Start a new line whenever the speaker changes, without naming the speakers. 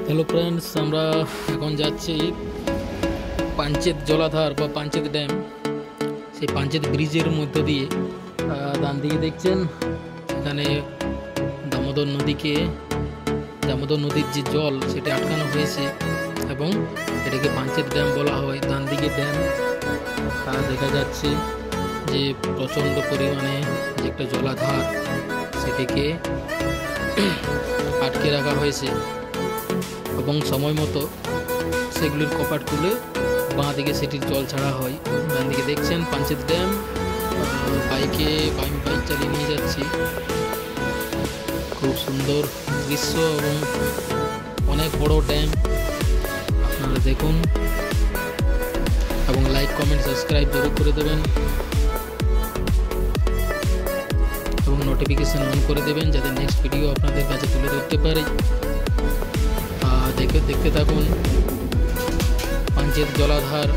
Hello friends, আমরা এখন যাচ্ছি পাঞ্চেত জলাধার বা পাঞ্চেত ড্যাম। সেই পাঞ্চেত ব্রিজের মধ্য দিয়ে ডান দিকে দেখছেন এখানে দামোদর নদীর যে জল সেটা আটকানো হয়েছে এবং এটাকে পাঞ্চেত ড্যাম বলা হয়। ডান দিকে ড্যাম দেখা যাচ্ছে যে প্রচণ্ড পরিমাণে যে একটা জলাধার সেটিকে আটকে রাখা হয়েছে এবং সময় মতো সেগুলির কপাট খুলে বাঁ দিকে সেটির জল ছাড়া হয়। ডান দিকে দেখছেন পাঞ্চেত ড্যাম। বাইক চালিয়ে নিয়ে যাচ্ছি। খুব সুন্দর দৃশ্য এবং অনেক বড় ড্যাম, আপনারা দেখুন এবং লাইক কমেন্ট সাবস্ক্রাইব জরুর করে দেবেন এবং নোটিফিকেশন অন করে দেবেন যাতে নেক্সট ভিডিও আপনাদের কাছে তুলে ধরতে পারে। দেখতে থাকুন পাঞ্চেত জলাধার।